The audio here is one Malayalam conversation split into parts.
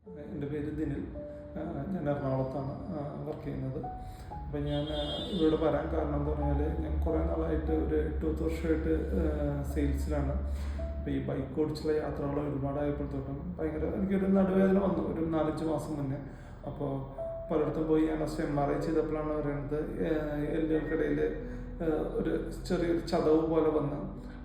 എൻ്റെ പേര് ദിനിൽ. ഞാൻ എറണാകുളത്താണ് വർക്ക് ചെയ്യുന്നത്. അപ്പം ഞാൻ ഇവിടെ വരാൻ കാരണം എന്ന് പറഞ്ഞാൽ ഞാൻ കുറേ നാളായിട്ട് ഒരു 8 വർഷമായിട്ട് സെയിൽസിലാണ്. അപ്പോൾ ഈ ബൈക്ക് ഓടിച്ചുള്ള യാത്രകൾ ഒരുപാടായപ്പോഴത്തോട്ടും ഭയങ്കര എനിക്കൊരു നടുവേദന വന്നു ഒരു 4-5 മാസം മുന്നേ. അപ്പോൾ പലയിടത്തും പോയി ഞാൻ MRI ചെയ്തപ്പോഴാണ് പറയുന്നത് എല്ലുകൾക്കിടയിൽ ഒരു ചെറിയൊരു ചതവ് പോലെ വന്ന്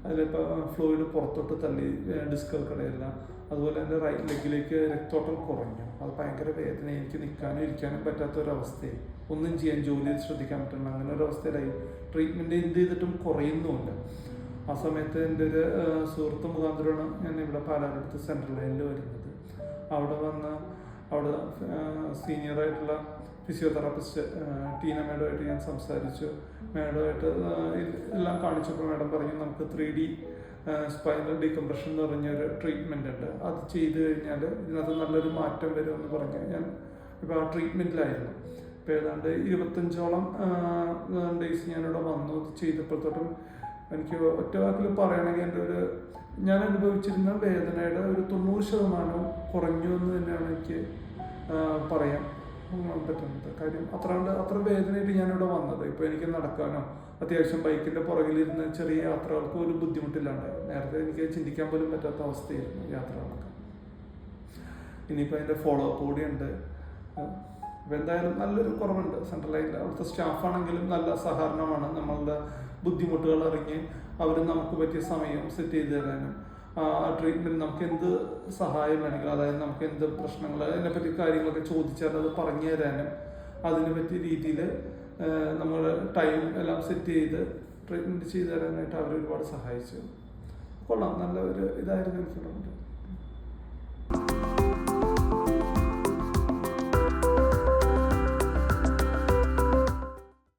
അതിലിപ്പോൾ ഫ്ലൂയിഡ് പുറത്തോട്ട് തള്ളി ഡിസ്കുകൾക്കിടയില്ല. അതുപോലെ എൻ്റെ റൈറ്റ് ലെഗിലേക്ക് രക്തോട്ടം കുറഞ്ഞു. അത് ഭയങ്കര വേദന, എനിക്ക് നിൽക്കാനും ഇരിക്കാനും പറ്റാത്തൊരവസ്ഥയായി, ഒന്നും ചെയ്യാൻ ജോലി ശ്രദ്ധിക്കാൻ പറ്റില്ല. അങ്ങനെ ഒരു അവസ്ഥയിലായി. ട്രീറ്റ്മെൻറ്റ് എന്ത് ചെയ്തിട്ടും കുറയുന്നുമില്ല. ആ സമയത്ത് എൻ്റെ ഒരു സുഹൃത്ത് മുഖാന്തരമാണ് ഞാൻ ഇവിടെ പാലാരടുത്ത് സെൻട്രൽ ലൈനിൽ വരുന്നത്. അവിടെ സീനിയറായിട്ടുള്ള ഫിസിയോതെറാപ്പിസ്റ്റ് ടീന മേഡമായിട്ട് ഞാൻ സംസാരിച്ചു. മേഡമായിട്ട് എല്ലാം കാണിച്ചപ്പോൾ മേഡം പറഞ്ഞു നമുക്ക് 3D സ്പൈനൽ ഡീകംപ്രഷൻ എന്ന് പറഞ്ഞൊരു ട്രീറ്റ്മെൻ്റ് ഉണ്ട്, അത് ചെയ്ത് കഴിഞ്ഞാൽ ഇതിനകത്ത് നല്ലൊരു മാറ്റം വരുമെന്ന് പറഞ്ഞ് ഞാൻ ഇപ്പോൾ ആ ട്രീറ്റ്മെൻറ്റിലായിരുന്നു. ഇപ്പോൾ ഏതാണ്ട് 25ഓളം ഡേയ്സ് ഞാനിവിടെ വന്നു. ചെയ്തപ്പോഴത്തോട്ടും എനിക്ക് ഒറ്റ വാക്കിൽ പറയുകയാണെങ്കിൽ ഞാൻ അനുഭവിച്ചിരുന്ന വേദനയുടെ ഒരു 90% കുറഞ്ഞു എന്ന് തന്നെയാണ് എനിക്ക് പറയാൻ പറ്റുന്നത്. കാര്യം അത്ര വേദനയായിട്ട് ഞാനിവിടെ വന്നത്. ഇപ്പോൾ എനിക്ക് നടക്കാനോ അത്യാവശ്യം ബൈക്കിൻ്റെ പുറകിലിരുന്ന് ചെറിയ യാത്രകൾക്ക് ഒരു ബുദ്ധിമുട്ടില്ലാണ്ടായി. നേരത്തെ എനിക്ക് ചിന്തിക്കാൻ പോലും പറ്റാത്ത അവസ്ഥയായിരുന്നു യാത്രകളൊക്കെ. ഇനിയിപ്പോൾ അതിൻ്റെ ഫോളോ അപ്പ് കൂടിയുണ്ട്. അപ്പോൾ എന്തായാലും നല്ലൊരു കുറവുണ്ട്. സെൻട്രൽ ലൈനിൽ അവിടുത്തെ സ്റ്റാഫാണെങ്കിലും നല്ല സഹകരണമാണ്. നമ്മളുടെ ബുദ്ധിമുട്ടുകൾ അറിഞ്ഞ് അവർ നമുക്ക് പറ്റിയ സമയം സെറ്റ് ചെയ്ത് തരാനും ആ ട്രീറ്റ്മെൻറ്റ് നമുക്ക് എന്ത് സഹായം വേണമെങ്കിലും, അതായത് നമുക്ക് എന്ത് പ്രശ്നങ്ങൾ അതിനെപ്പറ്റി കാര്യങ്ങളൊക്കെ ചോദിച്ചാൽ അത് പറഞ്ഞു തരാനും അതിനെ പറ്റിയ രീതിയിൽ നമ്മൾ ടൈം എല്ലാം സെറ്റ് ചെയ്ത് ട്രീറ്റ്മെൻറ്റ് ചെയ്ത് തരാനായിട്ട് അവർ ഒരുപാട് സഹായിച്ചു. കൊള്ളാം, നല്ല ഒരു ഇതായിരുന്നു എനിക്കുള്ളത്.